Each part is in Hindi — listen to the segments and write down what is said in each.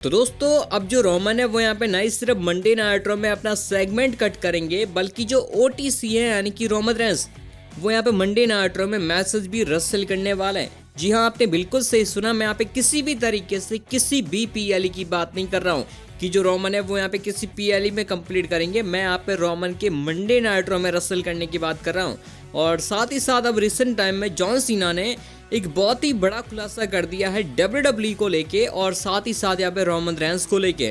तो दोस्तों अब जो रोमन है वो यहाँ पे नहीं सिर्फ मंडे नाइट रॉ में अपना सेगमेंट कट करेंगे, बल्कि जो ओटीसी है यानी कि रोमन रेंस वो यहाँ पे मंडे नाइट रॉ में मैसेज भी रसल करने वाला है। जी हाँ, आपने बिल्कुल सही सुना। मैं यहाँ पे किसी भी तरीके से किसी भी पीएलई की बात नहीं कर रहा हूँ कि जो रोमन है वो यहाँ पे किसी पीएलई में कंप्लीट करेंगे। मैं यहाँ पे रोमन के मंडे नाइट रॉ में रसल करने की बात कर रहा हूँ। और साथ ही साथ अब रिसेंट टाइम में जॉन सीना ने एक बहुत ही बड़ा खुलासा कर दिया है WWE को लेके और साथ ही साथ यहाँ पे रोमन रेंस को लेके।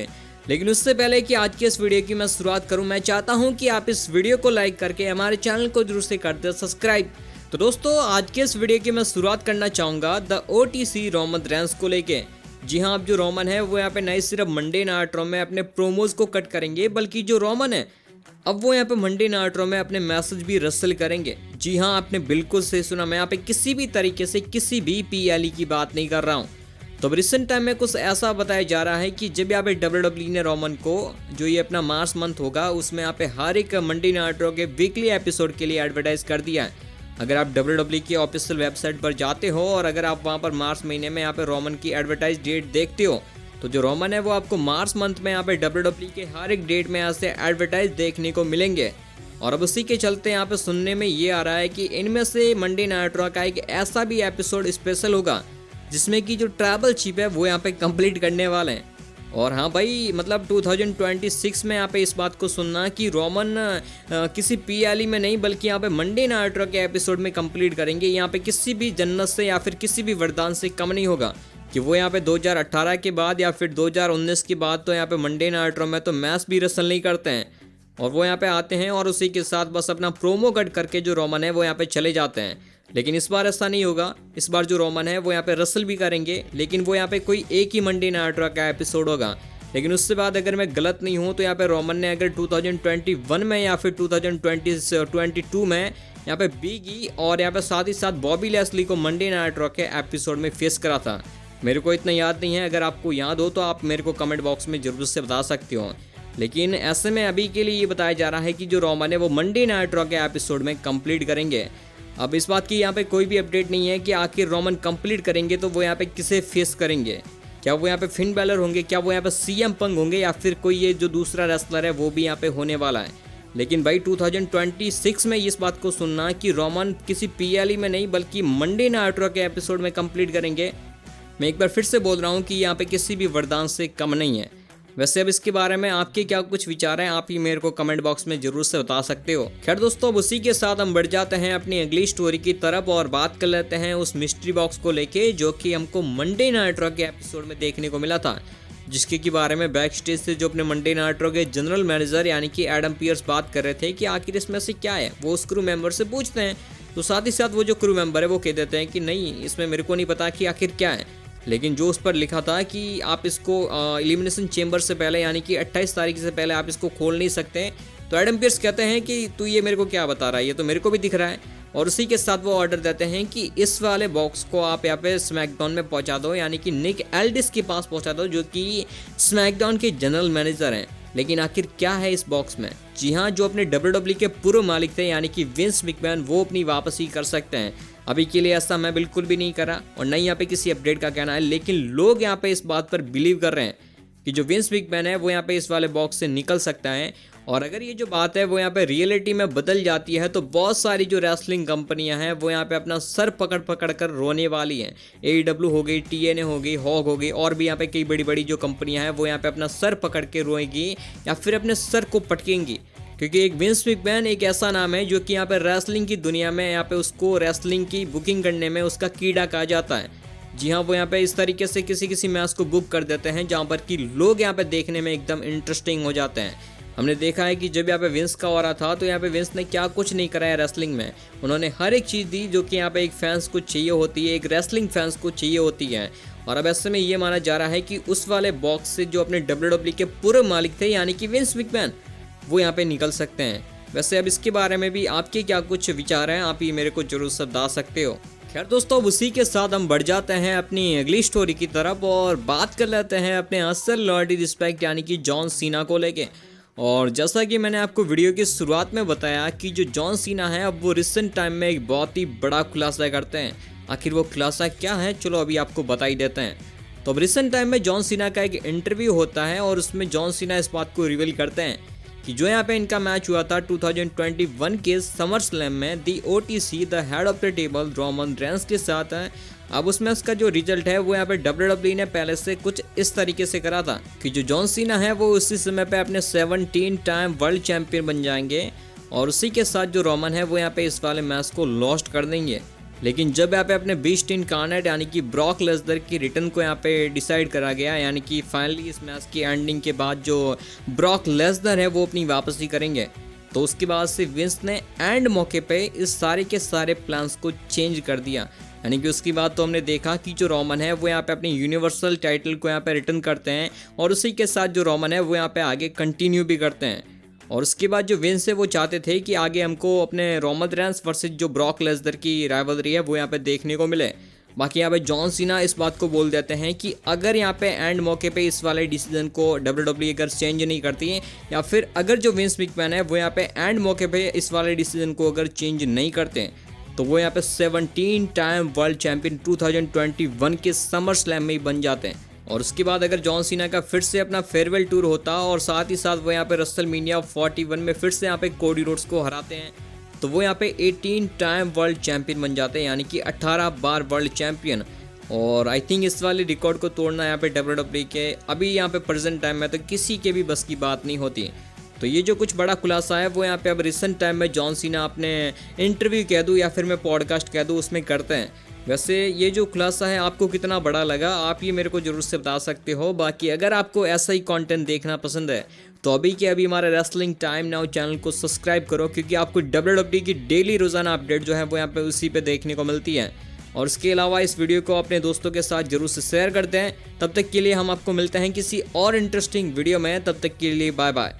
लेकिन उससे पहले कि आज के इस वीडियो की मैं शुरुआत करूं, मैं चाहता हूं कि आप इस वीडियो को लाइक करके हमारे चैनल को जरूर से कर दे सब्सक्राइब। तो दोस्तों आज के इस वीडियो की मैं शुरुआत करना चाहूँगा द OTC रोमन रेंस को लेके। जी हाँ, अब जो रोमन है वो यहाँ पे नहीं सिर्फ मंडे नाइट रॉ में अपने प्रोमोज को कट करेंगे, बल्कि जो रोमन है अब वो यहाँ पे मंडे नाइट रॉ में अपने मैसेज भी रसल करेंगे। जी हाँ, आपने बिल्कुल सही सुना। मैं यहाँ पे किसी भी तरीके से किसी भी पीएलई की बात नहीं कर रहा हूँ। तो अब रिसेंट टाइम में कुछ ऐसा बताया जा रहा है कि जब यहाँ पे WWE ने रोमन को जो ये अपना मार्च मंथ होगा उसमें यहाँ पे हर एक मंडे नाइट रॉ के वीकली एपिसोड के लिए एडवर्टाइज कर दिया है। अगर आप WWE की ऑफिशियल वेबसाइट पर जाते हो और अगर आप वहाँ पर मार्च महीने में यहाँ पे रोमन की एडवर्टाइज डेट देखते हो तो जो रोमन है वो आपको मार्च मंथ में यहाँ पे WWE के हर एक डेट में यहाँ से एडवर्टाइज देखने को मिलेंगे। और अब उसी के चलते यहाँ पे सुनने में ये आ रहा है कि इनमें से मंडे नाइट रॉ का एक ऐसा भी एपिसोड स्पेशल होगा जिसमें कि जो ट्रैवल शिप है वो यहाँ पे कंप्लीट करने वाले हैं। और हाँ भाई, मतलब 2026 में यहाँ पे इस बात को सुनना कि रोमन किसी पीएलई में नहीं बल्कि यहाँ पे मंडे नाइट रॉ के एपिसोड में कंप्लीट करेंगे। यहाँ पे किसी भी जन्नत से या फिर किसी भी वरदान से कम नहीं होगा कि वो यहाँ पे 2018 के बाद या फिर 2019 के बाद तो यहाँ पे मंडे नाइट रॉ में तो मैच भी रसल नहीं करते हैं और वो यहाँ पे आते हैं और उसी के साथ बस अपना प्रोमो कट करके जो रोमन है वो यहाँ पे चले जाते हैं। लेकिन इस बार ऐसा नहीं होगा। इस बार जो रोमन है वो यहाँ पे रसल भी करेंगे, लेकिन वो यहाँ पे कोई एक ही मंडे नाइट रॉ का एपिसोड होगा। लेकिन उससे बाद अगर मैं गलत नहीं हूँ तो यहाँ पे रोमन ने अगर 2021 में या फिर 2022 में यहाँ पे बिगी और यहाँ पे साथ ही साथ बॉबी लैस्ली को मंडे नाइट रॉ के एपिसोड में फेस करा था। मेरे को इतना याद नहीं है, अगर आपको याद हो तो आप मेरे को कमेंट बॉक्स में जरूर से बता सकते हो। लेकिन ऐसे में अभी के लिए ये बताया जा रहा है कि जो रोमन है वो मंडे नाइट रॉ के एपिसोड में कंप्लीट करेंगे। अब इस बात की यहाँ पे कोई भी अपडेट नहीं है कि आखिर रोमन कंप्लीट करेंगे तो वो यहाँ पे किसे फेस करेंगे। क्या वो यहाँ पे फिन बैलर होंगे, क्या वो यहाँ पे CM पंग होंगे, या फिर कोई ये जो दूसरा रेसलर है वो भी यहाँ पे होने वाला है। लेकिन भाई 2026 में इस बात को सुनना कि रोमन किसी पीएलई में नहीं बल्कि मंडे नाइट रॉ के एपिसोड में कंप्लीट करेंगे। मैं एक बार फिर से बोल रहा हूँ कि यहाँ पे किसी भी वरदान से कम नहीं है। वैसे अब इसके बारे में आपके क्या कुछ विचार हैं, आप ही मेरे को कमेंट बॉक्स में जरूर से बता सकते हो। खैर दोस्तों, अब उसी के साथ हम बढ़ जाते हैं अपनी अगली स्टोरी की तरफ और बात कर लेते हैं उस मिस्ट्री बॉक्स को लेके जो कि हमको मंडे नाइट रॉ के एपिसोड में देखने को मिला था, जिसके के बारे में बैक स्टेज से जो अपने मंडे नाइट रॉ के जनरल मैनेजर यानी कि एडम पियर्स बात कर रहे थे कि आखिर इसमें से क्या है। वो उस क्रू मेंबर से पूछते हैं तो साथ ही साथ वो जो क्रू मेंबर है वो कह देते हैं कि नहीं, इसमें मेरे को नहीं पता कि आखिर क्या है। लेकिन जो उस पर लिखा था कि आप इसको एलिमिनेशन चेंबर से पहले यानी कि 28 तारीख से पहले आप इसको खोल नहीं सकते। तो एडम पियर्स कहते हैं कि तू ये मेरे को क्या बता रहा है, ये तो मेरे को भी दिख रहा है। और उसी के साथ वो ऑर्डर देते हैं कि इस वाले बॉक्स को आप यहाँ पे स्मैकडाउन में पहुंचा दो, यानी कि निक एल्डिस के पास पहुंचा दो जो कि स्मैकडाउन के जनरल मैनेजर हैं। लेकिन आखिर क्या है इस बॉक्स में? जी हाँ, जो अपने WWE के पूर्व मालिक थे यानी कि विंस मैकमैन, वो अपनी वापसी कर सकते हैं। अभी के लिए ऐसा मैं बिल्कुल भी नहीं करा और नहीं यहाँ पे किसी अपडेट का कहना है, लेकिन लोग यहाँ पे इस बात पर बिलीव कर रहे हैं कि जो विंस मैकमैन है वो यहाँ पे इस वाले बॉक्स से निकल सकता है। और अगर ये जो बात है वो यहाँ पे रियलिटी में बदल जाती है तो बहुत सारी जो रेसलिंग कंपनियां हैं वो यहाँ पे अपना सर पकड़ पकड़ कर रोने वाली हैं। AEW हो गई, TNA हो गई, हॉग हो गई और भी यहाँ पे कई बड़ी बड़ी जो कंपनियां हैं वो यहाँ पे अपना सर पकड़ के रोएंगी या फिर अपने सर को पटकेंगी, क्योंकि एक विंस मैकमैन एक ऐसा नाम है जो कि यहाँ पे रेसलिंग की दुनिया में यहाँ पे उसको रेसलिंग की बुकिंग करने में उसका कीड़ा कहा जाता है। जी हाँ, वो यहाँ पे इस तरीके से किसी मैच को बुक कर देते हैं जहाँ पर कि लोग यहाँ पे देखने में एकदम इंटरेस्टिंग हो जाते हैं। हमने देखा है कि जब यहाँ पे विंस का हो रहा था तो यहाँ पे विंस ने क्या कुछ नहीं कराया रेसलिंग में। उन्होंने हर एक चीज़ दी जो कि यहाँ पे एक फैंस को चाहिए होती है, एक रेसलिंग फैंस को चाहिए होती है। और अब ऐसे में ये माना जा रहा है कि उस वाले बॉक्स से जो अपने WWE के पूर्व मालिक थे यानी कि विंस मैकमैन, वो यहाँ पे निकल सकते हैं। वैसे अब इसके बारे में भी आपके क्या कुछ विचार हैं, आप ही मेरे को जरूर से बता सकते हो। खैर दोस्तों, अब उसी के साथ हम बढ़ जाते हैं अपनी अगली स्टोरी की तरफ और बात कर लेते हैं अपने असल लॉयल्टी रिस्पेक्ट यानी कि जॉन सीना को लेके। और जैसा कि मैंने आपको वीडियो की शुरुआत में बताया कि जो जॉन सीना है अब वो रिसेंट टाइम में एक बहुत ही बड़ा खुलासा करते हैं। आखिर वो खुलासा क्या है, चलो अभी आपको बता ही देते हैं। तो अब रिसेंट टाइम में जॉन सीना का एक इंटरव्यू होता है और उसमें जॉन सीना इस बात को रिवील करते हैं कि जो यहाँ पे इनका मैच हुआ था 2021 के समर स्लैम में the OTC the head of the table Roman Reigns के साथ है। अब उसमें उसका जो रिजल्ट है वो यहाँ पे WWE ने पहले से कुछ इस तरीके से करा था कि जो जॉन सीना है वो उसी समय पे अपने 17 टाइम वर्ल्ड चैंपियन बन जाएंगे और उसी के साथ जो रोमन है वो यहाँ पे इस वाले मैच को लॉस्ट कर देंगे। लेकिन जब यहाँ पे अपने बीस्ट इनकार्नेट यानी कि ब्रॉक लेसनर की रिटर्न को यहाँ पे डिसाइड करा गया, यानी कि फाइनली इस मैच की एंडिंग के बाद जो ब्रॉक लेसनर है वो अपनी वापसी करेंगे, तो उसके बाद से विंस ने एंड मौके पे इस सारे के सारे प्लान्स को चेंज कर दिया। यानी कि उसके बाद तो हमने देखा कि जो रोमन है वो यहाँ पे अपनी यूनिवर्सल टाइटल को यहाँ पे रिटर्न करते हैं और उसी के साथ जो रोमन है वो यहाँ पे आगे कंटिन्यू भी करते हैं। और उसके बाद जो विंस है वो चाहते थे कि आगे हमको अपने रोमन रेंस वर्सेस जो ब्रॉक लेसनर की राइवलरी है वो यहाँ पे देखने को मिले। बाकी यहाँ पे जॉन सीना इस बात को बोल देते हैं कि अगर यहाँ पे एंड मौके पे इस वाले डिसीजन को WWE अगर चेंज नहीं करती है या फिर अगर जो विंस मैकमैन है वो यहाँ पे एंड मौके पे इस वाले डिसीजन को अगर चेंज नहीं करते हैं तो वो यहाँ पे 17 टाइम वर्ल्ड चैंपियन 2021 के समर स्लैम में ही बन जाते हैं। और उसके बाद अगर जॉन सीना का फिर से अपना फेयरवेल टूर होता और साथ ही साथ वो यहाँ पे रेसलमेनिया 41 में फिर से यहाँ पे कोडी रोड्स को हराते हैं तो वो यहाँ पे 18 टाइम वर्ल्ड चैंपियन बन जाते हैं, यानी कि 18 बार वर्ल्ड चैंपियन। और आई थिंक इस वाले रिकॉर्ड को तोड़ना यहाँ पे WWE के अभी यहाँ पे प्रेजेंट टाइम में तो किसी के भी बस की बात नहीं होती। तो ये जो कुछ बड़ा खुलासा है वो यहाँ पे अब रिसेंट टाइम में जॉन सीना अपने इंटरव्यू कह दूँ या फिर मैं पॉडकास्ट कह दूँ उसमें करते हैं। वैसे ये जो खुलासा है आपको कितना बड़ा लगा आप ये मेरे को जरूर से बता सकते हो। बाकी अगर आपको ऐसा ही कंटेंट देखना पसंद है तो अभी के अभी हमारे रेसलिंग टाइम नाउ चैनल को सब्सक्राइब करो, क्योंकि आपको WWE की डेली रोजाना अपडेट जो है वो यहाँ पे उसी पे देखने को मिलती है। और इसके अलावा इस वीडियो को अपने दोस्तों के साथ जरूर से शेयर करते हैं। तब तक के लिए हम आपको मिलते हैं किसी और इंटरेस्टिंग वीडियो में, तब तक के लिए बाय बाय।